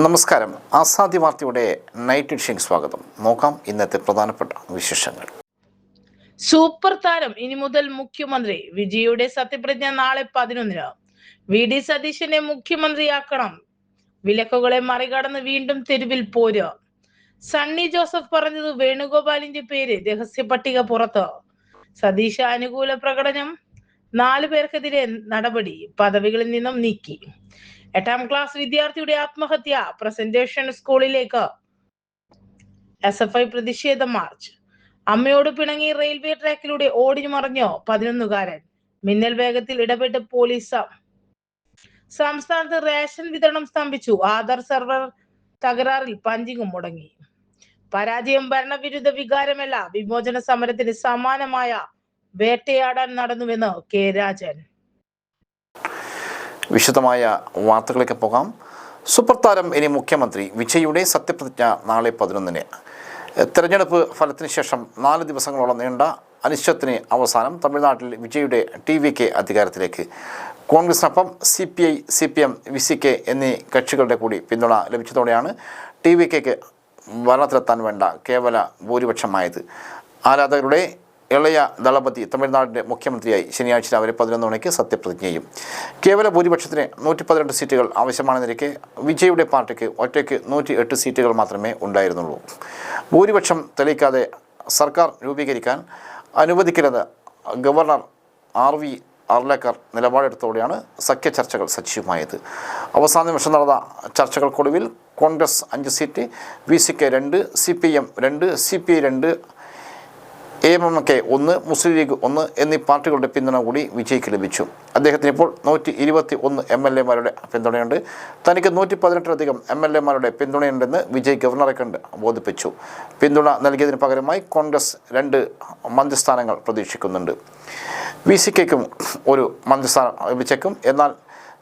നമസ്കാരം. ആസാദി വാർത്തയുടെ night edition സ്വാഗതം. നോക്കാം ഇന്നത്തെ പ്രധാനപ്പെട്ട വിശേഷങ്ങൾ. സൂപ്പർ താരം ഇനി മുതൽ മുഖ്യമന്ത്രി. വിജയുടെ സത്യപ്രതിജ്ഞ നാളെ 11-ന്. വി.ഡി. സതീശനെ മുഖ്യമന്ത്രിയാക്കണം. വിലക്കുകളെ മറികടന്ന് വീണ്ടും തെരുവിൽ പോര്. സണ്ണി ജോസഫ് പറഞ്ഞത് വേണുഗോപാലിന്റെ പേര് രഹസ്യ പട്ടിക പുറത്ത്. സതീശ അനുകൂല പ്രകടനം. 4 പേർക്കെതിരെ നടപടി. പദവികളിൽ നിന്നും നീക്കി. 8ാം ക്ലാസ് വിദ്യാർത്ഥിയുടെ ആത്മഹത്യ. പ്രസന്റേഷൻ സ്കൂളിലേക്ക്. SFI പ്രതിഷേധ മാർച്ച്. അമ്മയോട് പിണങ്ങി റെയിൽവേ ട്രാക്കിലൂടെ ഓടിഞ്ഞു മറിഞ്ഞോ 11-കാരൻ. മിന്നൽ വേഗത്തിൽ ഇടപെട്ട് പോലീസ്. സംസ്ഥാനത്ത് റേഷൻ വിതരണം സ്തംഭിച്ചു. ആധാർ സെർവർ തകരാറിൽ പഞ്ചിങ്ങും മുടങ്ങി. പരാജയം ഭരണവിരുദ്ധ വികാരമല്ല, വിമോചന സമരത്തിന് സമാനമായ വേട്ടയാടാൻ നടന്നുവെന്ന് കെ രാജൻ. വിശദമായ വാർത്തകളിലേക്ക് പോകാം. സൂപ്പർ താരം ഇനി മുഖ്യമന്ത്രി. വിജയുടെ സത്യപ്രതിജ്ഞ നാളെ 11-ന്. തെരഞ്ഞെടുപ്പ് ഫലത്തിന് ശേഷം 4 ദിവസങ്ങളോളം നീണ്ട അനിശ്ചിതത്തിന് അവസാനം തമിഴ്നാട്ടിൽ വിജയുടെ TVK അധികാരത്തിലേക്ക്. കോൺഗ്രസിനൊപ്പം CPI, CPM, VCK എന്നീ കക്ഷികളുടെ കൂടി പിന്തുണ ലഭിച്ചതോടെയാണ് TVKക്ക് ഭരണത്തിലെത്താൻ വേണ്ട കേവല ഭൂരിപക്ഷമായത്. ആരാധകരുടെ ഇളയ ദളപതി തമിഴ്നാടിൻ്റെ മുഖ്യമന്ത്രിയായി ശനിയാഴ്ച രാവിലെ 11 മണിക്ക് സത്യപ്രതിജ്ഞ ചെയ്യും. കേവല ഭൂരിപക്ഷത്തിന് 112 സീറ്റുകൾ ആവശ്യമാണെന്നിരിക്കെ വിജയുടെ പാർട്ടിക്ക് ഒറ്റയ്ക്ക് 108 സീറ്റുകൾ മാത്രമേ ഉണ്ടായിരുന്നുള്ളൂ. ഭൂരിപക്ഷം തെളിയിക്കാതെ സർക്കാർ രൂപീകരിക്കാൻ അനുവദിക്കില്ലെന്ന് ഗവർണർ RV അർലേക്കർ നിലപാടെടുത്തോടെയാണ് സഖ്യ ചർച്ചകൾ സജീവമായത്. അവസാന നിമിഷം നടന്ന ചർച്ചകൾക്കൊടുവിൽ Congress 5 seat, VCK 2, CPM 2, CPI 2, AMMK 1, Muslim League 1 എന്നീ പാർട്ടികളുടെ പിന്തുണ കൂടി വിജയ്ക്ക് ലഭിച്ചു. അദ്ദേഹത്തിന് ഇപ്പോൾ 121 MLA-മാരുടെ പിന്തുണയുണ്ട്. തനിക്ക് 118-ലധികം MLA-മാരുടെ പിന്തുണയുണ്ടെന്ന് വിജയ് ഗവർണറെ കണ്ട് ബോധിപ്പിച്ചു. പിന്തുണ നൽകിയതിന് പകരമായി കോൺഗ്രസ് 2 മന്ത്രിസ്ഥാനങ്ങൾ പ്രതീക്ഷിക്കുന്നുണ്ട്. VCKയ്ക്കും ഒരു മന്ത്രിസ്ഥാനം ലഭിച്ചേക്കും. എന്നാൽ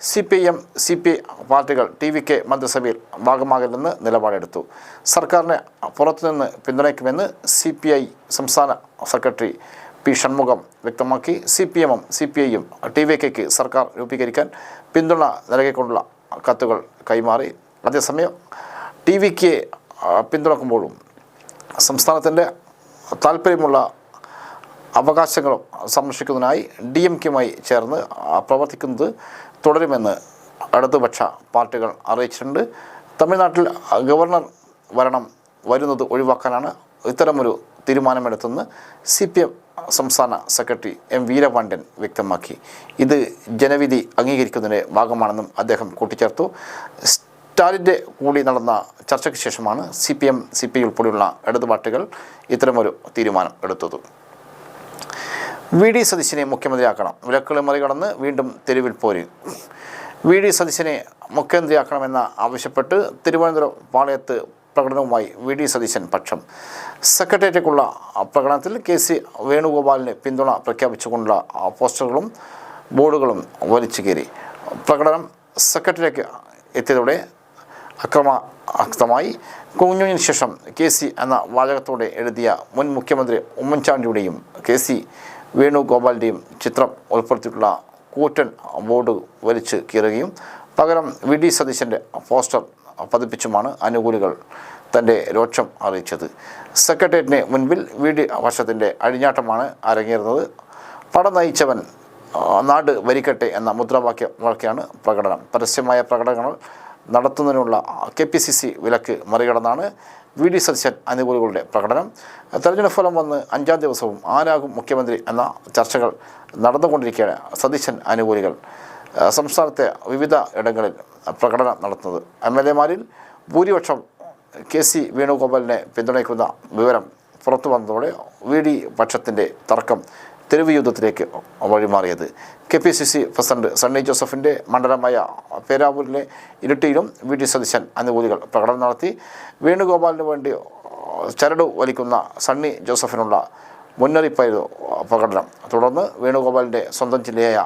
CPM, CPI പാർട്ടികൾ TVK മന്ത്രിസഭയിൽ ഭാഗമാകില്ലെന്ന് നിലപാടെടുത്തു. സർക്കാരിനെ പുറത്തുനിന്ന് പിന്തുണയ്ക്കുമെന്ന് CPI സംസ്ഥാന സെക്രട്ടറി P. ഷൺമുഖം വ്യക്തമാക്കി. CPM-ഉം CPI-യും TVKയ്ക്ക് സർക്കാർ രൂപീകരിക്കാൻ പിന്തുണ നൽകിക്കൊണ്ടുള്ള കത്തുകൾ കൈമാറി. അതേസമയം TVKയെ പിന്തുണക്കുമ്പോഴും സംസ്ഥാനത്തിൻ്റെ താൽപ്പര്യമുള്ള അവകാശങ്ങളും സംരക്ഷിക്കുന്നതിനായി DMK-യുമായി ചേർന്ന് പ്രവർത്തിക്കുന്നത് തുടരുമെന്ന് ഇടതുപക്ഷ പാർട്ടികൾ അറിയിച്ചിട്ടുണ്ട്. തമിഴ്നാട്ടിൽ ഗവർണർ ഭരണം വരുന്നത് ഒഴിവാക്കാനാണ് ഇത്തരമൊരു തീരുമാനമെടുത്തെന്ന് CPM സംസ്ഥാന സെക്രട്ടറി M. വീരപാണ്ഡ്യൻ വ്യക്തമാക്കി. ഇത് ജനവിധി അംഗീകരിക്കുന്നതിൻ്റെ ഭാഗമാണെന്നും അദ്ദേഹം കൂട്ടിച്ചേർത്തു. സ്റ്റാലിൻ്റെ കൂടി നടന്ന ചർച്ചയ്ക്ക് ശേഷമാണ് CPM, CPI ഉൾപ്പെടെയുള്ള ഇടതു പാർട്ടികൾ ഇത്തരമൊരു തീരുമാനം എടുത്തത്. വി.ഡി. സതീശനെ മുഖ്യമന്ത്രിയാക്കണം. വിലക്കുകളെ മറികടന്ന് വീണ്ടും തെരുവിൽ പോര്. വി.ഡി. സതീശനെ മുഖ്യമന്ത്രിയാക്കണമെന്ന് ആവശ്യപ്പെട്ട് തിരുവനന്തപുരം പാളയത്ത് പ്രകടനവുമായി വി.ഡി. സതീശൻ പക്ഷം. സെക്രട്ടേറിയറ്റിലേക്കുള്ള പ്രകടനത്തിൽ KC വേണുഗോപാലിന് പിന്തുണ പ്രഖ്യാപിച്ചുകൊണ്ടുള്ള പോസ്റ്ററുകളും ബോർഡുകളും വലിച്ചു കയറി. പ്രകടനം സെക്രട്ടറിയിലേക്ക് എത്തിയതോടെ അക്രമാസക്തമായി. കുഞ്ഞുഞ്ഞിന് ശേഷം KC എന്ന വാചകത്തോടെ എഴുതിയ മുൻ മുഖ്യമന്ത്രി ഉമ്മൻചാണ്ടിയുടെയും KC വേണുഗോപാലിൻ്റെയും ചിത്രം ഉൾപ്പെടുത്തിയിട്ടുള്ള കൂറ്റൻ ബോർഡ് വലിച്ചു കീറുകയും പകരം വി.ഡി. സതീശൻ്റെ പോസ്റ്റർ പതിപ്പിച്ചുമാണ് അനുകൂലികൾ തൻ്റെ രോക്ഷം അറിയിച്ചത്. സെക്രട്ടേറിയറ്റിന് മുൻപിൽ വി.ഡി. വർഷത്തിൻ്റെ അഴിഞ്ഞാട്ടമാണ് അരങ്ങേറുന്നത്. പട നയിച്ചവൻ നാട് ഭരിക്കട്ടെ എന്ന മുദ്രാവാക്യം മുഴക്കിയാണ് പ്രകടനം. പരസ്യമായ പ്രകടനങ്ങൾ നടത്തുന്നതിനുള്ള KPCC വിലക്ക് മറികടന്നാണ് വി.ഡി. സതീശൻ അനുകൂലികളുടെ പ്രകടനം. തെരഞ്ഞെടുപ്പ് ഫലം വന്ന് 5-ാം ദിവസവും ആരാകും മുഖ്യമന്ത്രി എന്ന ചർച്ചകൾ നടന്നുകൊണ്ടിരിക്കുകയാണ്. സതീശൻ അനുകൂലികൾ സംസ്ഥാനത്തെ വിവിധ ഇടങ്ങളിൽ പ്രകടനം നടത്തുന്നത്. MLA-മാരിൽ ഭൂരിപക്ഷം KC വേണുഗോപാലിനെ പിന്തുണയ്ക്കുന്ന വിവരം പുറത്തു വന്നതോടെ വി.ഡി. പക്ഷത്തിൻ്റെ തർക്കം തെരുവ് യുദ്ധത്തിലേക്ക് വഴിമാറിയത്. KPCC പ്രസിഡന്റ് സണ്ണി ജോസഫിൻ്റെ മണ്ഡലമായ പേരാവൂരിലെ ഇരിട്ടിയിലും വി.ഡി. സതീശൻ അനുകൂലികൾ പ്രകടനം നടത്തി. വേണുഗോപാലിന് വേണ്ടി ചരട് വലിക്കുന്ന സണ്ണി ജോസഫിനുള്ള മുന്നറിയിപ്പായിരുന്നു പ്രകടനം. തുടർന്ന് വേണുഗോപാലിൻ്റെ സ്വന്തം ജില്ലയായ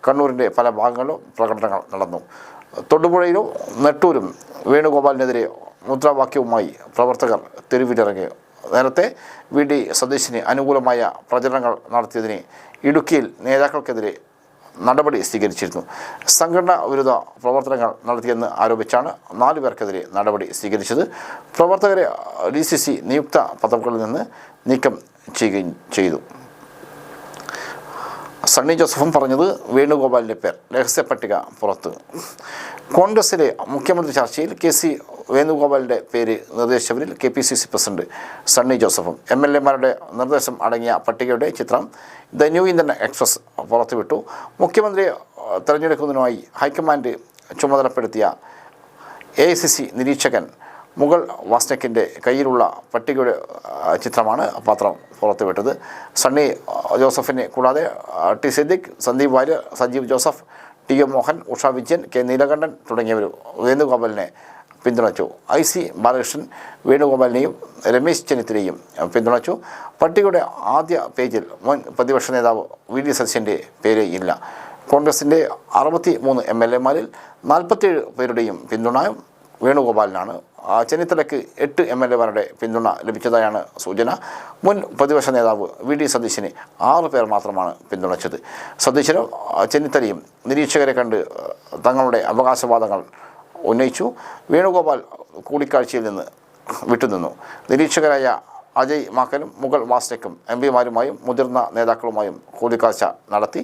കണ്ണൂരിൻ്റെ പല ഭാഗങ്ങളിലും പ്രകടനങ്ങൾ നടന്നു. തൊടുപുഴയിലും നെട്ടൂരും വേണുഗോപാലിനെതിരെ മുദ്രാവാക്യവുമായി പ്രവർത്തകർ തെരുവിലിറങ്ങി. നേരത്തെ വി.ഡി. സതീശന് അനുകൂലമായ പ്രചരണങ്ങൾ നടത്തിയതിന് ഇടുക്കിയിൽ നേതാക്കൾക്കെതിരെ നടപടി സ്വീകരിച്ചിരുന്നു. സംഘടനാ വിരുദ്ധ പ്രവർത്തനങ്ങൾ നടത്തിയെന്ന് ആരോപിച്ചാണ് 4 പേർക്കെതിരെ നടപടി സ്വീകരിച്ചത്. പ്രവർത്തകരെ DCC നിയുക്ത പദവികളിൽ നിന്ന് നീക്കം ചെയ്യുകയും ചെയ്തു. സണ്ണി ജോസഫും പറഞ്ഞത് വേണുഗോപാലിൻ്റെ പേർ രഹസ്യ പട്ടിക പുറത്ത്. കോൺഗ്രസിലെ മുഖ്യമന്ത്രി ചർച്ചയിൽ KC വേണുഗോപാലിൻ്റെ പേര് നിർദ്ദേശിച്ചവരിൽ KPCC പ്രസിഡന്റ് സണ്ണി ജോസഫും MLA-മാരുടെ നിർദ്ദേശം അടങ്ങിയ പട്ടികയുടെ ചിത്രം ദ ന്യൂ ഇന്ത്യൻ എക്സ്പ്രസ് പുറത്തുവിട്ടു. മുഖ്യമന്ത്രിയെ തെരഞ്ഞെടുക്കുന്നതിനുമായി ഹൈക്കമാൻഡ് ചുമതലപ്പെടുത്തിയ AICC നിരീക്ഷകൻ മുഗൾ വാസ്നിക്കിൻ്റെ കയ്യിലുള്ള പട്ടികയുടെ ചിത്രമാണ് പത്രം പുറത്തുവിട്ടത്. സണ്ണി ജോസഫിനെ കൂടാതെ T. Siddique, Sandeep Variyar, Sajeev Joseph, TO Mohan, Usha Vijayan, K. Neelakantan തുടങ്ങിയവർ വേണുഗോപാലിനെ പിന്തുണച്ചു. IC ബാലകൃഷ്ണൻ വേണുഗോപാലിനെയും രമേശ് ചെന്നിത്തലയെയും പിന്തുണച്ചു. പട്ടികയുടെ ആദ്യ പേജിൽ മുൻ പ്രതിപക്ഷ നേതാവ് VD സതീശൻ്റെ പേര് ഇല്ല. കോൺഗ്രസിൻ്റെ 63 MLA-മാരിൽ 47 പേരുടെയും പിന്തുണ വേണുഗോപാലിനാണ്. ചെന്നിത്തലയ്ക്ക് 8 MLA-മാരുടെ പിന്തുണ ലഭിച്ചതായാണ് സൂചന. മുൻ പ്രതിപക്ഷ നേതാവ് VD സതീശനെ 6 പേർ മാത്രമാണ് പിന്തുണച്ചത്. സതീശനും ചെന്നിത്തലയും നിരീക്ഷകരെ കണ്ട് തങ്ങളുടെ അവകാശവാദങ്ങൾ ഉന്നയിച്ചു. വേണുഗോപാൽ കൂടിക്കാഴ്ചയിൽ നിന്ന് വിട്ടുനിന്നു. നിരീക്ഷകരായ അജയ് മാക്കനും മുഗൾ വാസ്നിക്കും MP-മാരുമായും മുതിർന്ന നേതാക്കളുമായും കൂടിക്കാഴ്ച നടത്തി.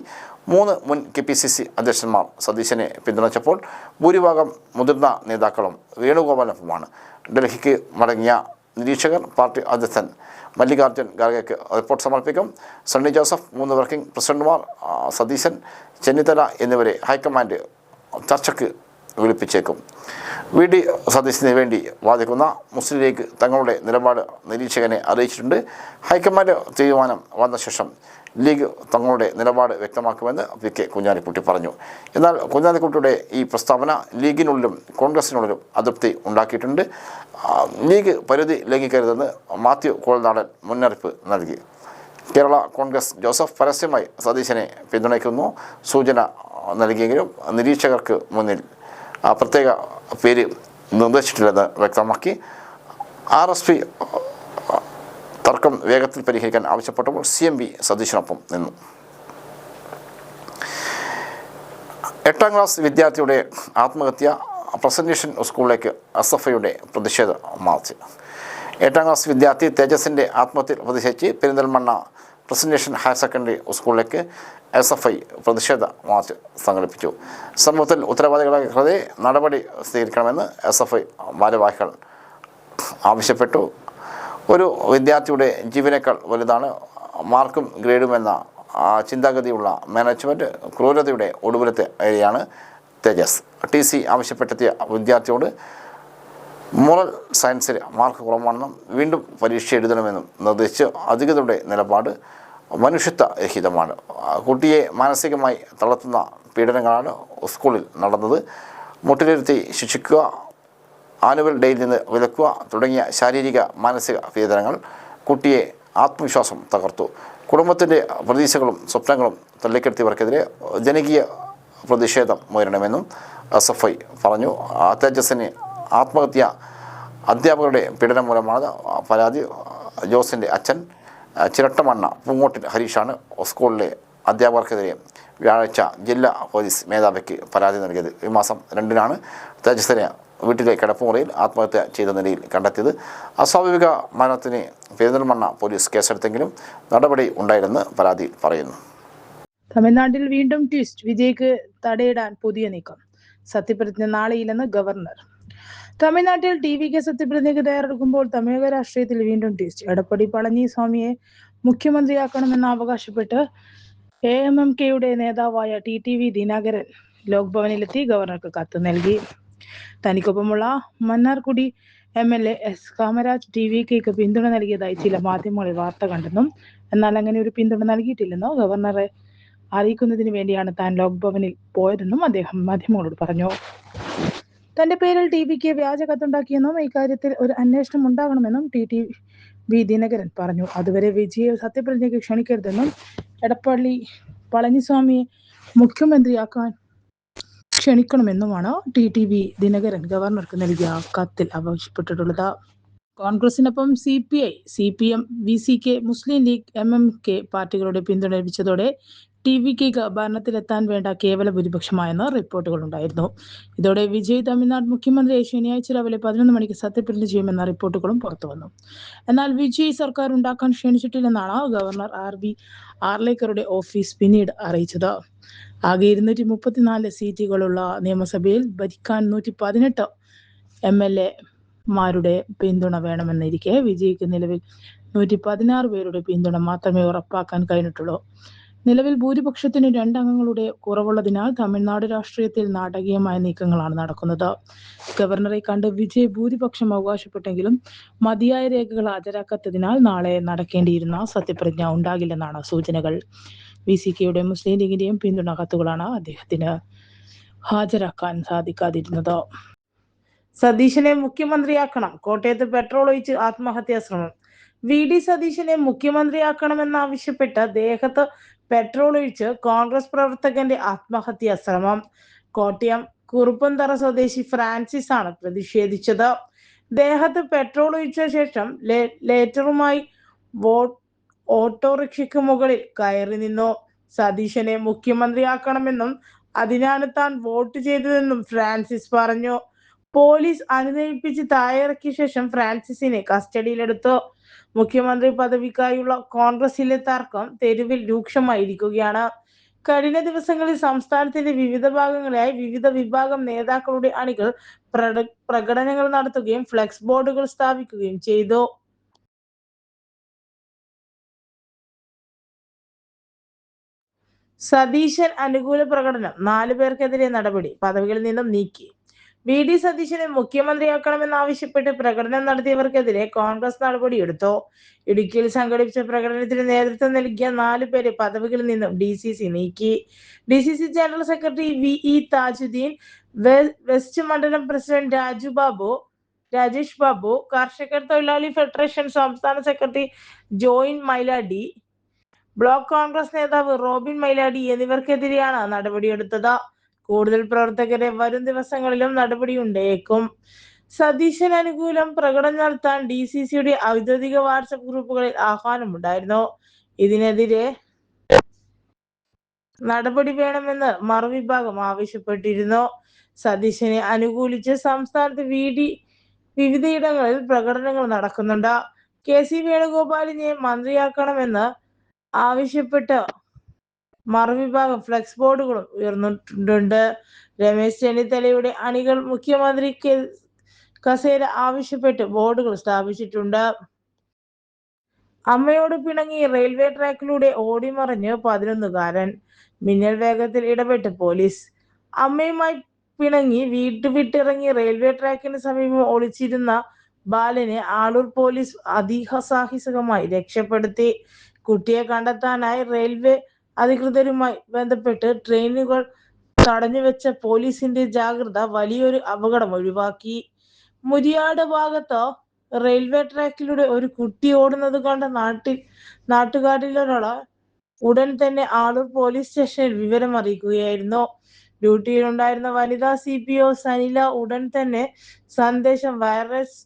3 മുൻ KPCC അധ്യക്ഷന്മാർ സതീശനെ പിന്തുണച്ചപ്പോൾ ഭൂരിഭാഗം മുതിർന്ന നേതാക്കളും വേണുഗോപാലിനൊപ്പമാണ്. ഡൽഹിക്ക് മടങ്ങിയ നിരീക്ഷകർ പാർട്ടി അധ്യക്ഷൻ മല്ലികാർജ്ജുൻ ഖാർഗെക്ക് റിപ്പോർട്ട് സമർപ്പിക്കും. സണ്ണി ജോസഫ്, 3 വർക്കിംഗ് പ്രസിഡന്റുമാർ, സതീശൻ, ചെന്നിത്തല എന്നിവരെ ഹൈക്കമാൻഡ് ചർച്ചയ്ക്ക് വിളിപ്പിച്ചേക്കും. VD സതീശന് വേണ്ടി വാദിക്കുന്ന മുസ്ലിം ലീഗ് തങ്ങളുടെ നിലപാട് നിരീക്ഷകനെ അറിയിച്ചിട്ടുണ്ട്. ഹൈക്കമാൻഡ് തീരുമാനം വന്ന ശേഷം ലീഗ് തങ്ങളുടെ നിലപാട് വ്യക്തമാക്കുമെന്ന് VK കുഞ്ഞാലിക്കുട്ടി പറഞ്ഞു. എന്നാൽ കുഞ്ഞാലിക്കുട്ടിയുടെ ഈ പ്രസ്താവന ലീഗിനുള്ളിലും കോൺഗ്രസിനുള്ളിലും അതൃപ്തി ഉണ്ടാക്കിയിട്ടുണ്ട്. ലീഗ് പരിധി ലംഘിക്കരുതെന്ന് മാത്യു കോൾനാടൻ മുന്നറിയിപ്പ് നൽകി. കേരള കോൺഗ്രസ് ജോസഫ് പരസ്യമായി സതീശനെ പിന്തുണയ്ക്കുന്നു സൂചന നൽകിയെങ്കിലും നിരീക്ഷകർക്ക് മുന്നിൽ പ്രത്യേക പേര് നിർദ്ദേശിച്ചിട്ടില്ലെന്ന് വ്യക്തമാക്കി. RSP തർക്കം വേഗത്തിൽ പരിഹരിക്കാൻ ആവശ്യപ്പെട്ടപ്പോൾ CMB സതീശനൊപ്പം നിന്നു. 8ാം ക്ലാസ് വിദ്യാർത്ഥിയുടെ ആത്മഹത്യ പ്രസന്റേഷൻ സ്കൂളിലേക്ക് SFIയുടെ പ്രതിഷേധ മാർച്ച്. 8ാം ക്ലാസ് വിദ്യാർത്ഥി തേജസിൻ്റെ ആത്മഹത്യയിൽ പ്രതിഷേധിച്ച് പെരിന്തൽമണ്ണ പ്രസന്റേഷൻ ഹയർ സെക്കൻഡറി സ്കൂളിലേക്ക് SFI പ്രതിഷേധ മാർച്ച് സംഘടിപ്പിച്ചു. സംഭവത്തിൽ ഉത്തരവാദികളെ നടപടി സ്വീകരിക്കണമെന്ന് SFI ഭാരവാഹികൾ ആവശ്യപ്പെട്ടു. ഒരു വിദ്യാർത്ഥിയുടെ ജീവനേക്കാൾ വലുതാണ് മാർക്കും ഗ്രേഡുമെന്ന ചിന്താഗതിയുള്ള മാനേജ്മെൻറ്റ് ക്രൂരതയുടെ ഒടുവിലത്തെ ഏരിയയാണ് തേജസ്. TC ആവശ്യപ്പെട്ടെത്തിയ വിദ്യാർത്ഥിയോട് മോറൽ സയൻസിൽ മാർക്ക് കുറവാണെന്നും വീണ്ടും പരീക്ഷ എഴുതണമെന്നും നിർദ്ദേശിച്ച് അധികൃതരുടെ നിലപാട് മനുഷ്യത്വരഹിതമാണ്. കുട്ടിയെ മാനസികമായി തളർത്തുന്ന പീഡനങ്ങളാണ് സ്കൂളിൽ നടന്നത്. മുട്ടിലിരുത്തി ശിക്ഷിക്കുക, ആനുവൽ ഡേയിൽ നിന്ന് വിലക്കുക തുടങ്ങിയ ശാരീരിക മാനസിക പീഡനങ്ങൾ കുട്ടിയെ ആത്മവിശ്വാസം തകർത്തു. കുടുംബത്തിൻ്റെ പ്രതീക്ഷകളും സ്വപ്നങ്ങളും തള്ളിക്കെടുത്തിയവർക്കെതിരെ ജനകീയ പ്രതിഷേധം ഉയരണമെന്നും SFI പറഞ്ഞു. തേജസ്സിന് ആത്മഹത്യ അധ്യാപകരുടെ പീഡനം മൂലമാണ് പരാതി. ജോസിൻ്റെ അച്ഛൻ ചിരട്ടമണ്ണ പൂങ്ങോട്ടിൽ ഹരീഷാണ് സ്കൂളിലെ അധ്യാപകർക്കെതിരെ വ്യാഴാഴ്ച ജില്ലാ പോലീസ് മേധാവിക്ക് പരാതി നൽകിയത്. ഈ മാസം 2-നാണ് തേജസ്സിനെ വീട്ടിലെ കിടപ്പുമുറിയിൽ ആത്മഹത്യ ചെയ്ത നിലയിൽ കണ്ടെത്തിയത്. അസ്വാഭാവിക മരണത്തിന് പെരിന്തൽമണ്ണ പോലീസ് കേസെടുത്തെങ്കിലും നടപടി ഉണ്ടായില്ലെന്ന് പരാതിയിൽ പറയുന്നു. തമിഴ്നാട്ടിൽ വീണ്ടും ട്വിസ്റ്റ്. വിജയ്ക്ക് തടയിടാൻ പുതിയ നീക്കം. സത്യപ്രതിജ്ഞ നാളെയില്ലെന്ന് ഗവർണർ. തമിഴ്നാട്ടിൽ TVK സത്യപ്രതിജ്ഞയ്ക്ക് തയ്യാറെടുക്കുമ്പോൾ തമിഴക രാഷ്ട്രീയത്തിൽ വീണ്ടും ട്വിസ്റ്റ്. എടപ്പാടി പളനിസ്വാമിയെ മുഖ്യമന്ത്രിയാക്കണമെന്ന് അവകാശപ്പെട്ട് AMMKയുടെ നേതാവായ TTV ദിനകരൻ ലോക്ഭവനിലെത്തി ഗവർണർക്ക് കത്ത് നൽകി. തനിക്കൊപ്പമുള്ള മന്നാർകുടി MLA S കാമരാജ് TVKക്ക് പിന്തുണ നൽകിയതായി ചില മാധ്യമങ്ങളിൽ വാർത്ത കണ്ടെന്നും എന്നാൽ അങ്ങനെ ഒരു പിന്തുണ നൽകിയിട്ടില്ലെന്നോ ഗവർണറെ അറിയിക്കുന്നതിന് വേണ്ടിയാണ് താൻ ലോക്ഭവനിൽ പോയതെന്നും അദ്ദേഹം മാധ്യമങ്ങളോട് പറഞ്ഞു. തന്റെ പേരിൽ TVK വ്യാജ കത്തുണ്ടാക്കിയെന്നും ഇക്കാര്യത്തിൽ ഒരു അന്വേഷണം ഉണ്ടാകണമെന്നും TTV ദിനകരൻ പറഞ്ഞു. അതുവരെ വിജയെ സത്യപ്രതിജ്ഞയ്ക്ക് ക്ഷണിക്കരുതെന്നും എടപ്പാടി പളനിസ്വാമിയെ മുഖ്യമന്ത്രിയാക്കാൻ ക്ഷണിക്കണമെന്നുമാണ് TTV ദിനകരൻ ഗവർണർക്ക് നൽകിയ കത്തിൽ ആവശ്യപ്പെട്ടിട്ടുള്ളത്. കോൺഗ്രസിനൊപ്പം CPI, CPM, VCK, മുസ്ലിം ലീഗ്, MMK പാർട്ടികളുടെ പിന്തുണ ലഭിച്ചതോടെ TVK ഭരണത്തിലെത്താൻ വേണ്ട കേവല ഭൂരിപക്ഷമായെന്ന് റിപ്പോർട്ടുകളുണ്ടായിരുന്നു. ഇതോടെ വിജയ് തമിഴ്നാട് മുഖ്യമന്ത്രിയായി ശനിയാഴ്ച രാവിലെ 11 മണിക്ക് സത്യപ്രതിജ്ഞ ചെയ്യുമെന്ന റിപ്പോർട്ടുകളും പുറത്തുവന്നു. എന്നാൽ വിജയ് സർക്കാർ ഉണ്ടാക്കാൻ ക്ഷണിച്ചിട്ടില്ലെന്നാണ് ഗവർണർ RV ആർലേക്കറുടെ ഓഫീസ് പിന്നീട് അറിയിച്ചത്. ആകെ 234 സീറ്റുകളുള്ള നിയമസഭയിൽ ഭരിക്കാൻ 118 MLA-മാരുടെ പിന്തുണ വേണമെന്നിരിക്കെ വിജയ്ക്ക് നിലവിൽ 116 പേരുടെ പിന്തുണ മാത്രമേ ഉറപ്പാക്കാൻ കഴിഞ്ഞിട്ടുള്ളൂ. നിലവിൽ ഭൂരിപക്ഷത്തിന് 2 അംഗങ്ങളുടെ കുറവുള്ളതിനാൽ തമിഴ്നാട് രാഷ്ട്രീയത്തിൽ നാടകീയമായ നീക്കങ്ങളാണ് നടക്കുന്നത്. ഗവർണറെ കണ്ട് വിജയ് ഭൂരിപക്ഷം അവകാശപ്പെട്ടെങ്കിലും മതിയായ രേഖകൾ ഹാജരാക്കാത്തതിനാൽ നാളെ നടക്കേണ്ടിയിരുന്ന സത്യപ്രതിജ്ഞ ഉണ്ടാകില്ലെന്നാണ് സൂചനകൾ. VCKയുടെ മുസ്ലിം ലീഗിന്റെയും പിന്തുണ കത്തുകളാണ് അദ്ദേഹത്തിന് ഹാജരാക്കാൻ സാധിക്കാതിരുന്നത്. സതീശനെ മുഖ്യമന്ത്രിയാക്കണം. കോട്ടയത്ത് പെട്രോൾ ഒഴിച്ച് ആത്മഹത്യാശ്രമം. VD സതീശനെ മുഖ്യമന്ത്രിയാക്കണമെന്നാവശ്യപ്പെട്ട് ദേഹത്ത് പെട്രോൾ ഒഴിച്ച് കോൺഗ്രസ് പ്രവർത്തകന്റെ ആത്മഹത്യാശ്രമം. കോട്ടയം കുറുപ്പന്തറ സ്വദേശി ഫ്രാൻസിസ് ആണ് പ്രതിഷേധിച്ചത്. ദേഹത്ത് പെട്രോൾ ഒഴിച്ച ശേഷം ലേറ്ററുമായി ഓട്ടോറിക്ഷയ്ക്ക് മുകളിൽ കയറി നിന്നു. സതീശനെ മുഖ്യമന്ത്രിയാക്കണമെന്നും അതിനാണ് താൻ വോട്ട് ചെയ്തതെന്നും ഫ്രാൻസിസ് പറഞ്ഞു. പോലീസ് അനുനയിപ്പിച്ച് താഴെയിറക്കിയ ശേഷം ഫ്രാൻസിസിനെ കസ്റ്റഡിയിലെടുത്തു. മുഖ്യമന്ത്രി പദവിക്കായുള്ള കോൺഗ്രസിലെ തർക്കം തെരുവിൽ രൂക്ഷമായിരിക്കുകയാണ്. കഴിഞ്ഞ ദിവസങ്ങളിൽ സംസ്ഥാനത്തിന്റെ വിവിധ ഭാഗങ്ങളിലായി വിവിധ വിഭാഗം നേതാക്കളുടെ അണികൾ പ്രകടനങ്ങൾ നടത്തുകയും ഫ്ലെക്സ് ബോർഡുകൾ സ്ഥാപിക്കുകയും ചെയ്തു. സതീശൻ അനുകൂല പ്രകടനം. 4 പേർക്കെതിരെ നടപടി. പദവികളിൽ നിന്നും നീക്കി. VD സതീശനെ മുഖ്യമന്ത്രിയാക്കണമെന്നാവശ്യപ്പെട്ട് പ്രകടനം നടത്തിയവർക്കെതിരെ കോൺഗ്രസ് നടപടിയെടുത്തു. ഇടുക്കിയിൽ സംഘടിപ്പിച്ച പ്രകടനത്തിന് നേതൃത്വം നൽകിയ 4 പേരെ പദവികളിൽ നിന്നും DCC നീക്കി. DCC general secretary VE Thajudheen, west മണ്ഡലം പ്രസിഡന്റ് രാജേഷ് ബാബു, കർഷകർ തൊഴിലാളി ഫെഡറേഷൻ സംസ്ഥാന സെക്രട്ടറി ജോയിൻ മൈലാടി, ബ്ലോക്ക് കോൺഗ്രസ് നേതാവ് റോബിൻ മൈലാടി എന്നിവർക്കെതിരെയാണ് നടപടിയെടുത്തത്. കൂടുതൽ പ്രവർത്തകരെ വരും ദിവസങ്ങളിലും നടപടിയുണ്ടായേക്കും. സതീശൻ അനുകൂലം പ്രകടനം നടത്താൻ DCCയുടെ ഔദ്യോഗിക വാട്സപ്പ് ഗ്രൂപ്പുകളിൽ ആഹ്വാനമുണ്ടായിരുന്നു. ഇതിനെതിരെ നടപടി വേണമെന്ന് മറുവിഭാഗം ആവശ്യപ്പെട്ടിരുന്നു. സതീശനെ അനുകൂലിച്ച് സംസ്ഥാനത്ത് വിവിധയിടങ്ങളിൽ പ്രകടനങ്ങൾ നടക്കുന്നുണ്ട്. KC വേണുഗോപാലിനെ മന്ത്രിയാക്കണമെന്ന് ആവശ്യപ്പെട്ട് മറുവിഭാഗം ഫ്ലെക്സ് ബോർഡുകളും ഉയർന്നിട്ടുണ്ട്. രമേശ് ചെന്നിത്തലയുടെ അണികൾ മുഖ്യമന്ത്രി കസേര ആവശ്യപ്പെട്ട് ബോർഡുകൾ സ്ഥാപിച്ചിട്ടുണ്ട്. അമ്മയോട് പിണങ്ങി റെയിൽവേ ട്രാക്കിലൂടെ ഓടിമറിഞ്ഞ് 11-കാരൻ. മിന്നൽ വേഗത്തിൽ ഇടപെട്ട് പോലീസ്. അമ്മയുമായി പിണങ്ങി വിട്ടിറങ്ങി റെയിൽവേ ട്രാക്കിന് സമീപം ഒളിച്ചിരുന്ന ബാലനെ ആളൂർ പോലീസ് അതിസാഹസികമായി രക്ഷപ്പെടുത്തി. കുട്ടിയെ കണ്ടെത്താനായി റെയിൽവേ അധികൃതരുമായി ബന്ധപ്പെട്ട് ട്രെയിനുകൾ തടഞ്ഞുവെച്ച പോലീസിന്റെ ജാഗ്രത വലിയൊരു അപകടം ഒഴിവാക്കി. മുരിയാട് ഭാഗത്ത് റെയിൽവേ ട്രാക്കിലൂടെ ഒരു കുട്ടി ഓടുന്നത് കണ്ട നാട്ടുകാരിലൊരാള് ഉടൻ തന്നെ ആളൂർ പോലീസ് സ്റ്റേഷനിൽ വിവരം അറിയിക്കുകയായിരുന്നു. ഡ്യൂട്ടിയിലുണ്ടായിരുന്ന വനിതാ CPO സനില ഉടൻ തന്നെ സന്ദേശം വയർലെസ്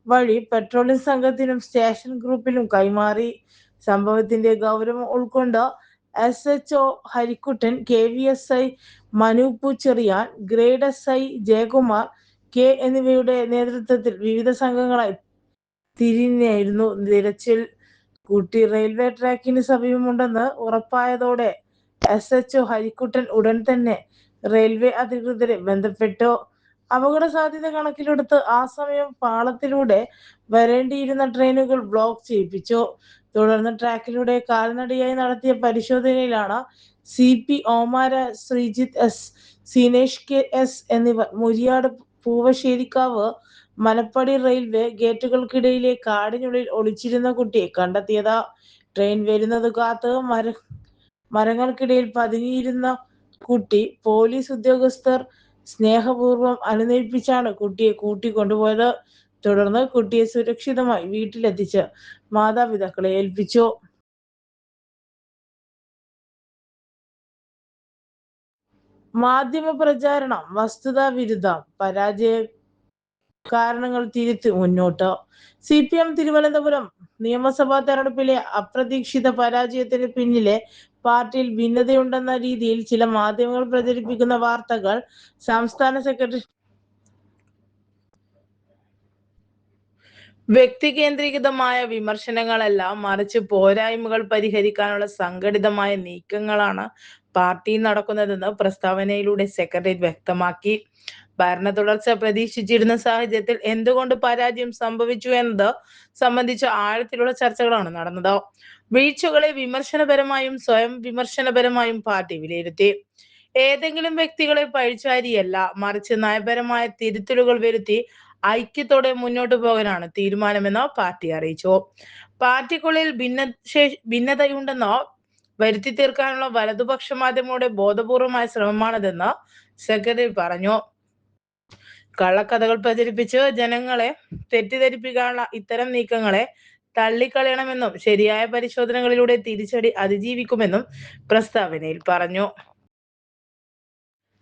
വഴി പെട്രോളിംഗ് സംഘത്തിനും സ്റ്റേഷൻ ഗ്രൂപ്പിലും കൈമാറി. സംഭവത്തിന്റെ ഗൗരവം ഉൾക്കൊണ്ട് SHO Harikuttan, KVSI Manoop Cheriyan, grade SI Jayakumar K എന്നിവയുടെ നേതൃത്വത്തിൽ വിവിധ സംഘങ്ങളായി തിരിഞ്ഞായിരുന്നു തിരച്ചിൽ. കുട്ടി റെയിൽവേ ട്രാക്കിന് സമീപമുണ്ടെന്ന് ഉറപ്പായതോടെ SHO ഹരിക്കുട്ടൻ ഉടൻ തന്നെ റെയിൽവേ അധികൃതരെ ബന്ധപ്പെട്ടു. അപകട സാധ്യത കണക്കിലെടുത്ത് ആ സമയം പാളത്തിലൂടെ വരേണ്ടിയിരുന്ന ട്രെയിനുകൾ ബ്ലോക്ക് ചെയ്യിപ്പിച്ചു. തുടർന്ന് ട്രാക്കിലൂടെ കാൽനടയായി നടത്തിയ പരിശോധനയിലാണ് CP ഓമാര, Sreejith S, Sinesh KS എന്നിവർ മുരിയാട് പൂവശ്ശേരിക്കാവ് മനപ്പടി റെയിൽവേ ഗേറ്റുകൾക്കിടയിലെ കാടിനുള്ളിൽ ഒളിച്ചിരുന്ന കുട്ടിയെ കണ്ടെത്തിയത്. ട്രെയിൻ വരുന്നത് കാത്ത് മരങ്ങൾക്കിടയിൽ പതുങ്ങിയിരുന്ന കുട്ടി പോലീസ് ഉദ്യോഗസ്ഥർ സ്നേഹപൂർവ്വം അനുനയിപ്പിച്ചാണ് കുട്ടിയെ കൂട്ടിക്കൊണ്ടുപോയത്. തുടർന്ന് കുട്ടിയെ സുരക്ഷിതമായി വീട്ടിലെത്തിച്ച് മാതാപിതാക്കളെ ഏൽപ്പിച്ചു. മാധ്യമ പ്രചാരണം വസ്തുതാ വിരുദ്ധം. പരാജയ കാരണങ്ങൾ തിരുത്തി മുന്നോട്ട്. CPM തിരുവനന്തപുരം നിയമസഭാ തെരഞ്ഞെടുപ്പിലെ അപ്രതീക്ഷിത പരാജയത്തിന് പിന്നിലെ പാർട്ടിയിൽ ഭിന്നതയുണ്ടെന്ന രീതിയിൽ ചില മാധ്യമങ്ങൾ പ്രചരിപ്പിക്കുന്ന വാർത്തകൾ സംസ്ഥാന സെക്രട്ടറി വ്യക്തി കേന്ദ്രീകൃതമായ വിമർശനങ്ങളല്ല, മറിച്ച് പോരായ്മകൾ പരിഹരിക്കാനുള്ള സംഘടിതമായ നീക്കങ്ങളാണ് പാർട്ടിയിൽ നടക്കുന്നതെന്ന് പ്രസ്താവനയിലൂടെ സെക്രട്ടേറിയറ്റ് വ്യക്തമാക്കി. ഭരണ തുടർച്ച പ്രതീക്ഷിച്ചിരുന്ന സാഹചര്യത്തിൽ എന്തുകൊണ്ട് പരാജയം സംഭവിച്ചു എന്നത് സംബന്ധിച്ച ആഴത്തിലുള്ള ചർച്ചകളാണ് നടന്നത്. വീഴ്ചകളെ വിമർശനപരമായും സ്വയം വിമർശനപരമായും പാർട്ടി വിലയിരുത്തി. ഏതെങ്കിലും വ്യക്തികളെ പഴിചാരിയല്ല, മറിച്ച് നയപരമായ തിരുത്തലുകൾ വരുത്തി ഐക്യത്തോടെ മുന്നോട്ടു പോകാനാണ് തീരുമാനമെന്ന് പാർട്ടി അറിയിച്ചു. പാർട്ടിക്കുള്ളിൽ ഭിന്നതയുണ്ടെന്നോ വരുത്തി തീർക്കാനുള്ള വലതുപക്ഷ മാധ്യമങ്ങളുടെ ബോധപൂർവമായ ശ്രമമാണിതെന്ന് സെക്രട്ടറി പറഞ്ഞു. കള്ളക്കഥകൾ പ്രചരിപ്പിച്ച് ജനങ്ങളെ തെറ്റിദ്ധരിപ്പിക്കാനുള്ള ഇത്തരം നീക്കങ്ങളെ തള്ളിക്കളയണമെന്നും ശരിയായ പരിശോധനകളിലൂടെ തിരിച്ചടി അതിജീവിക്കുമെന്നും പ്രസ്താവനയിൽ പറഞ്ഞു.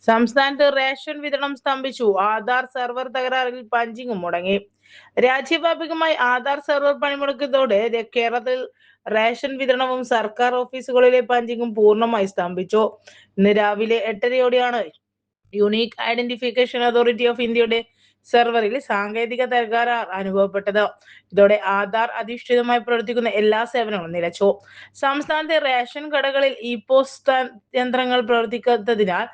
സംസ്ഥാനത്ത് റേഷൻ വിതരണം സ്തംഭിച്ചു. ആധാർ സെർവർ തകരാറിൽ പഞ്ചിങ്ങും മുടങ്ങി. രാജ്യവ്യാപകമായി ആധാർ സെർവർ പണിമുടക്കിയതോടെ കേരളത്തിൽ റേഷൻ വിതരണവും സർക്കാർ ഓഫീസുകളിലെ പഞ്ചിങ്ങും പൂർണ്ണമായി സ്തംഭിച്ചു. ഇന്ന് രാവിലെ 8:30യോടെയാണ് യൂണീക് ഐഡന്റിഫിക്കേഷൻ അതോറിറ്റി ഓഫ് ഇന്ത്യയുടെ സെർവറിൽ സാങ്കേതിക തകരാർ അനുഭവപ്പെട്ടത്. ഇതോടെ ആധാർ അധിഷ്ഠിതമായി പ്രവർത്തിക്കുന്ന എല്ലാ സേവനങ്ങളും നിലച്ചു. സംസ്ഥാനത്തെ റേഷൻ കടകളിൽ ഇ-പോസ് യന്ത്രങ്ങൾ പ്രവർത്തിക്കാത്തതിനാൽ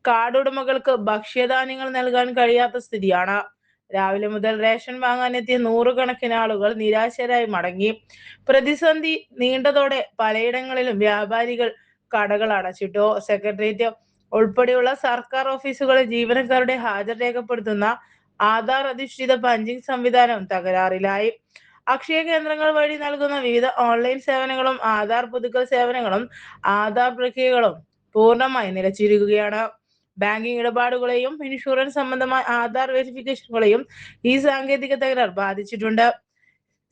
കാർഡ് ഉടമകൾക്ക് ഭക്ഷ്യധാന്യങ്ങൾ നൽകാൻ കഴിയാത്ത സ്ഥിതിയാണ്. രാവിലെ മുതൽ റേഷൻ വാങ്ങാനെത്തിയ നൂറുകണക്കിന് ആളുകൾ നിരാശരായി മടങ്ങി. പ്രതിസന്ധി നീണ്ടതോടെ പലയിടങ്ങളിലും വ്യാപാരികൾ കടകൾ അടച്ചിട്ടു. സെക്രട്ടേറിയറ്റ് ഉൾപ്പെടെയുള്ള സർക്കാർ ഓഫീസുകളിൽ ജീവനക്കാരുടെ ഹാജർ രേഖപ്പെടുത്തുന്ന ആധാർ അധിഷ്ഠിത പഞ്ചിങ് സംവിധാനം തകരാറിലായി. അക്ഷയ കേന്ദ്രങ്ങൾ വഴി നൽകുന്ന വിവിധ ഓൺലൈൻ സേവനങ്ങളും ആധാർ പുതുക്കൽ സേവനങ്ങളും ആധാർ പ്രക്രിയകളും പൂർണ്ണമായി നിലച്ചിരിക്കുകയാണ്. ബാങ്കിംഗ് ഇടപാടുകളെയും ഇൻഷുറൻസ് സംബന്ധമായ ആധാർ വെരിഫിക്കേഷനുകളെയും ഈ സാങ്കേതിക തകരാർ ബാധിച്ചിട്ടുണ്ട്.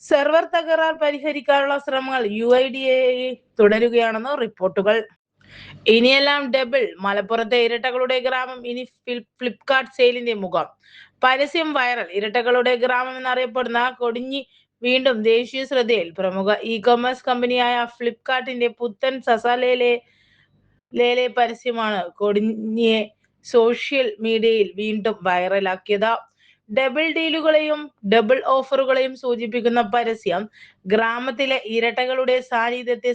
സെർവർ തകരാർ പരിഹരിക്കാനുള്ള ശ്രമങ്ങൾ UIDAI തുടരുകയാണെന്ന് റിപ്പോർട്ടുകൾ. ഇനിയെല്ലാം ഡബിൾ. മലപ്പുറത്തെ ഇരട്ടകളുടെ ഗ്രാമം ഇനി ഫ്ലിപ്കാർട്ട് സെയിലിന്റെ മുഖം. പരസ്യം വൈറൽ. ഇരട്ടകളുടെ ഗ്രാമം എന്നറിയപ്പെടുന്ന കൊടിഞ്ഞി വീണ്ടും ദേശീയ ശ്രദ്ധയിൽ. പ്രമുഖ ഇ-കൊമേഴ്സ് കമ്പനിയായ ഫ്ലിപ്കാർട്ടിന്റെ പുത്തൻ ലേലെ പരസ്യമാണ് കൊടിഞ്ഞിയെ സോഷ്യൽ മീഡിയയിൽ വീണ്ടും വൈറലാക്കിയത്. ഡബിൾ ഡീലുകളെയും ഡബിൾ ഓഫറുകളെയും സൂചിപ്പിക്കുന്ന പരസ്യം ഗ്രാമത്തിലെ ഇരട്ടകളുടെ സാന്നിധ്യത്തെ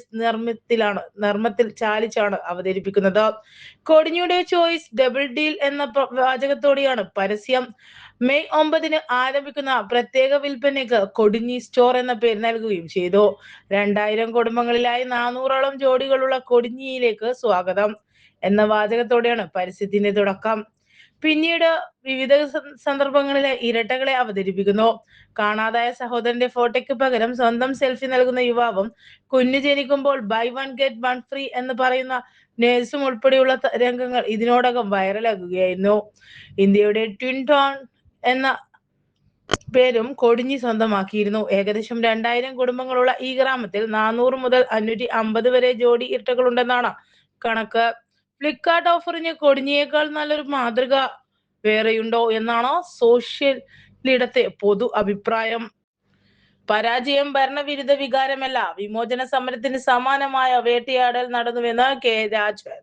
നർമ്മത്തിൽ ചാലിച്ചാണ് അവതരിപ്പിക്കുന്നത്. കൊടിഞ്ഞിയുടെ ചോയ്സ് ഡബിൾ ഡീൽ എന്ന വാചകത്തോടെയാണ് പരസ്യം. മെയ് 9 ആരംഭിക്കുന്ന പ്രത്യേക വിൽപ്പനയ്ക്ക് കൊടിഞ്ഞി സ്റ്റോർ എന്ന പേര് നൽകുകയും ചെയ്തു. 2000 കുടുംബങ്ങളിലായി 400ഓളം ജോഡികളുള്ള കൊടിഞ്ഞിയിലേക്ക് സ്വാഗതം എന്ന വാചകത്തോടെയാണ് പരസ്യത്തിന്റെ തുടക്കം. പിന്നീട് വിവിധ സന്ദർഭങ്ങളിലെ ഇരട്ടകളെ അവതരിപ്പിക്കുന്നു. കാണാതായ സഹോദരന്റെ ഫോട്ടോയ്ക്ക് പകരം സ്വന്തം സെൽഫി നൽകുന്ന യുവാവും കുഞ്ഞു ജനിക്കുമ്പോൾ buy one get one free എന്ന് പറയുന്ന നേഴ്സും ഉൾപ്പെടെയുള്ള രംഗങ്ങൾ ഇതിനോടകം വൈറലാകുകയായിരുന്നു. ഇന്ത്യയുടെ ട്വിൻ ടൗൺ എന്ന പേരും കൊടിഞ്ഞി സ്വന്തമാക്കിയിരുന്നു. ഏകദേശം 2000 കുടുംബങ്ങളുള്ള ഈ ഗ്രാമത്തിൽ 400 മുതൽ 550 വരെ ജോഡി ഇരട്ടകളുണ്ടെന്നാണ് കണക്ക്. ഫ്ലിപ്കാർട്ട് ഓഫറിന് കൊടിഞ്ഞിയേക്കാൾ നല്ലൊരു മാതൃക വേറെയുണ്ടോ എന്നാണ് സോഷ്യലിടത്തെ പൊതു അഭിപ്രായം. പരാജയം ഭരണവിരുദ്ധ വികാരമല്ല, വിമോചന സമരത്തിന് സമാനമായ വേട്ടയാടൽ നടന്നുവെന്ന് കെ രാജൻ.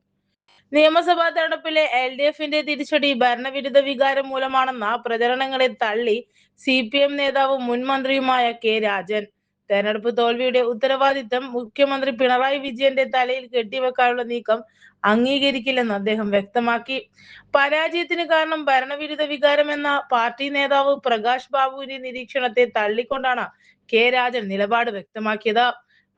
നിയമസഭാ തെരഞ്ഞെടുപ്പിലെ LDFന്റെ തിരിച്ചടി ഭരണവിരുദ്ധ വികാരം മൂലമാണെന്ന പ്രചരണങ്ങളെ തള്ളി CPM നേതാവും മുൻ മന്ത്രിയുമായ കെ രാജൻ. തെരഞ്ഞെടുപ്പ് തോൽവിയുടെ ഉത്തരവാദിത്തം മുഖ്യമന്ത്രി പിണറായി വിജയന്റെ തലയിൽ കെട്ടിവെക്കാനുള്ള നീക്കം അംഗീകരിക്കില്ലെന്ന് അദ്ദേഹം വ്യക്തമാക്കി. പരാജയത്തിന് കാരണം ഭരണവിരുദ്ധ വികാരം എന്ന പാർട്ടി നേതാവ് പ്രകാശ് ബാബുവിന്റെ നിരീക്ഷണത്തെ തള്ളിക്കൊണ്ടാണ് കെ രാജൻ നിലപാട് വ്യക്തമാക്കിയത്.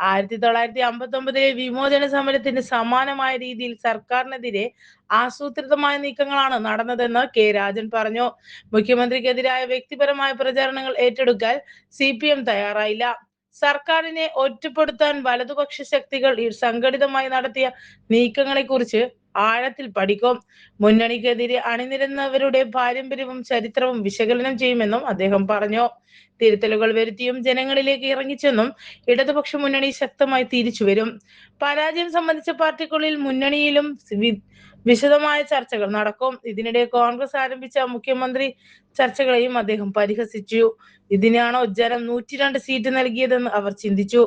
1959 വിമോചന സമരത്തിന് സമാനമായ രീതിയിൽ സർക്കാരിനെതിരെ ആസൂത്രിതമായ നീക്കങ്ങളാണ് നടന്നതെന്ന് കെ രാജൻ പറഞ്ഞു. മുഖ്യമന്ത്രിക്കെതിരായ വ്യക്തിപരമായ പ്രചാരണങ്ങൾ ഏറ്റെടുക്കാൻ CPM തയ്യാറായില്ല. സർക്കാരിനെ ഒറ്റപ്പെടുത്താൻ വലതുപക്ഷ ശക്തികൾ സംഘടിതമായി നടത്തിയ നീക്കങ്ങളെക്കുറിച്ച് ആഴത്തിൽ പഠിക്കും. മുന്നണിക്കെതിരെ അണിനിരന്നവരുടെ പാരമ്പര്യവും ചരിത്രവും വിശകലനം ചെയ്യുമെന്നും അദ്ദേഹം പറഞ്ഞു. തിരുത്തലുകൾ വരുത്തിയും ജനങ്ങളിലേക്ക് ഇറങ്ങിച്ചെന്നും ഇടതുപക്ഷ മുന്നണി ശക്തമായി തിരിച്ചുവരും. പരാജയം സംബന്ധിച്ച പാർട്ടിക്കുള്ളിൽ മുന്നണിയിലും വിശദമായ ചർച്ചകൾ നടക്കും. ഇതിനിടെ കോൺഗ്രസ് ആരംഭിച്ച മുഖ്യമന്ത്രി ചർച്ചകളെയും അദ്ദേഹം പരിഹസിച്ചു. ഇതിനാണോ ജനം 102 സീറ്റ് നൽകിയതെന്ന് അവർ ചിന്തിച്ചു.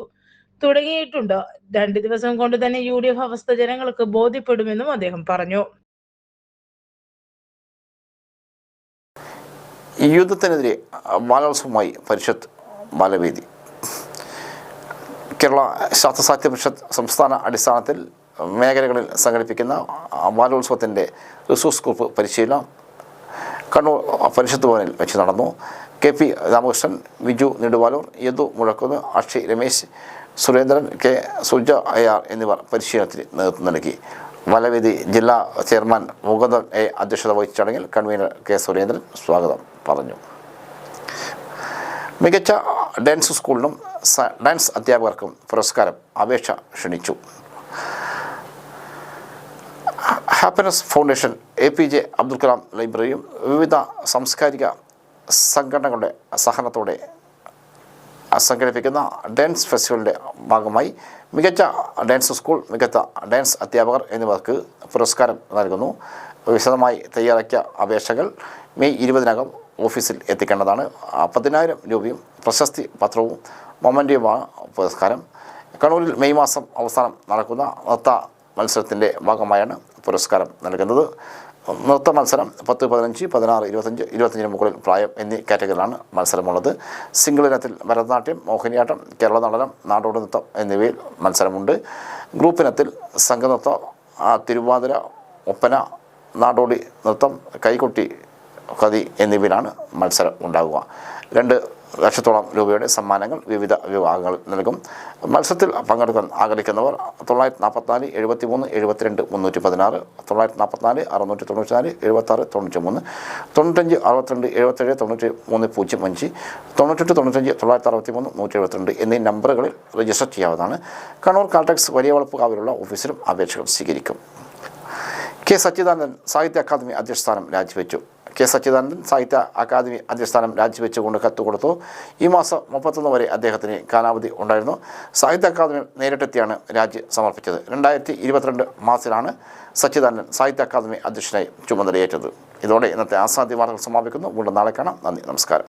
തുടങ്ങിയിട്ടുണ്ട്. 2 ദിവസം കൊണ്ട് തന്നെ UDF അവസ്ഥ ജനങ്ങൾക്ക് ബോധ്യപ്പെടുമെന്നും അദ്ദേഹം പറഞ്ഞു. യുദ്ധത്തിനെതിരെ ബാലോത്സവമായി പരിഷത്ത് ബാലവേദി. കേരള ശാസ്ത്രസാഹിത്യ പരിഷത്ത് സംസ്ഥാന അടിസ്ഥാനത്തിൽ മേഖലകളിൽ സംഘടിപ്പിക്കുന്ന ബാലോത്സവത്തിൻ്റെ റിസോഴ്സ് ഗ്രൂപ്പ് പരിശീലനം കണ്ണൂർ പരിഷത്ത് ഭവനിൽ വെച്ച് നടന്നു. KP Ramakrishnan, Viju Neduvalur, Yadu Muzhakkunnu, Akshay Ramesh, Surendran, K Suja AR എന്നിവർ പരിശീലനത്തിന് നേതൃത്വം നൽകി. ബാലവേദി ജില്ലാ ചെയർമാൻ മുകുന്ദൻ A അധ്യക്ഷത വഹിച്ച ചടങ്ങിൽ കൺവീനർ K സുരേന്ദ്രൻ സ്വാഗതം പറഞ്ഞു. മികച്ച ഡാൻസ് സ്കൂളിനും ഡാൻസ് അധ്യാപകർക്കും പുരസ്കാരം അപേക്ഷ ക്ഷണിച്ചു. Happiness foundation, APJ Abdul Kalam ലൈബ്രറിയും വിവിധ സാംസ്കാരിക സംഘടനകളുടെ സഹകരണത്തോടെ സംഘടിപ്പിക്കുന്ന ഡാൻസ് ഫെസ്റ്റിവലിൻ്റെ ഭാഗമായി മികച്ച ഡാൻസ് സ്കൂൾ, മികച്ച ഡാൻസ് അധ്യാപകർ എന്നിവർക്ക് പുരസ്കാരം നൽകുന്നു. വിശദമായി തയ്യാറാക്കിയ അപേക്ഷകൾ മെയ് 20-നകം ഓഫീസിൽ എത്തിക്കേണ്ടതാണ്. 10,000 രൂപയും പ്രശസ്തി പത്രവും മൊമെൻ്റെയുമാണ് പുരസ്കാരം. കണ്ണൂരിൽ മെയ് മാസം അവസാനം നടക്കുന്ന നൃത്ത മത്സരത്തിൻ്റെ ഭാഗമായാണ് പുരസ്കാരം നൽകുന്നത്. നൃത്ത മത്സരം 10, 15, 16, 25, 25 മുകളിൽ പ്രായം എന്നീ കാറ്റഗറിയിലാണ് മത്സരമുള്ളത്. സിംഗിൾ ഇനത്തിൽ ഭരതനാട്യം, മോഹിനിയാട്ടം, കേരള നടനം, നാടോടി നൃത്തം എന്നിവയിൽ മത്സരമുണ്ട്. ഗ്രൂപ്പ് ഇനത്തിൽ സംഘനൃത്തം, തിരുവാതിര, ഒപ്പന, നാടോടി നൃത്തം, കൈകൊട്ടി, കഥി എന്നിവയിലാണ് മത്സരം ഉണ്ടാകുക. 2 ലക്ഷത്തോളം രൂപയുടെ സമ്മാനങ്ങൾ വിവിധ വിഭാഗങ്ങളിൽ നൽകും. മത്സരത്തിൽ പങ്കെടുക്കാൻ ആഗ്രഹിക്കുന്നവർ 944 73 72 316, 944 694 76 93, 95 62 77 93 05, 98 95 963 172 എന്നീ നമ്പറുകളിൽ രജിസ്റ്റർ ചെയ്യാവുന്നതാണ്. കണ്ണൂർ കാൽടെക്സ് വലിയ വളപ്പുകാവിലുള്ള ഓഫീസിലും അപേക്ഷകൾ സ്വീകരിക്കും. K സച്ചിദാനന്ദൻ സാഹിത്യ അക്കാദമി അധ്യക്ഷ സ്ഥാനം രാജിവെച്ചു. K സച്ചിദാനന്ദൻ സാഹിത്യ അക്കാദമി അധ്യക്ഷ സ്ഥാനം രാജിവെച്ചുകൊണ്ട് കത്ത് കൊടുത്തു. ഈ മാസം 31 വരെ അദ്ദേഹത്തിന് കാലാവധി ഉണ്ടായിരുന്നു. സാഹിത്യ അക്കാദമി നേരിട്ടെത്തിയാണ് രാജി സമർപ്പിച്ചത്. 2022 മാർച്ചിലാണ് സച്ചിദാനന്ദൻ സാഹിത്യ അക്കാദമി അധ്യക്ഷനായി ചുമതലയേറ്റത്. ഇതോടെ ഇന്നത്തെ ആസാദ്യ വാർത്തകൾ സമാപിക്കുന്നു. വീണ്ടും നാളെ കാണാം. നന്ദി, നമസ്കാരം.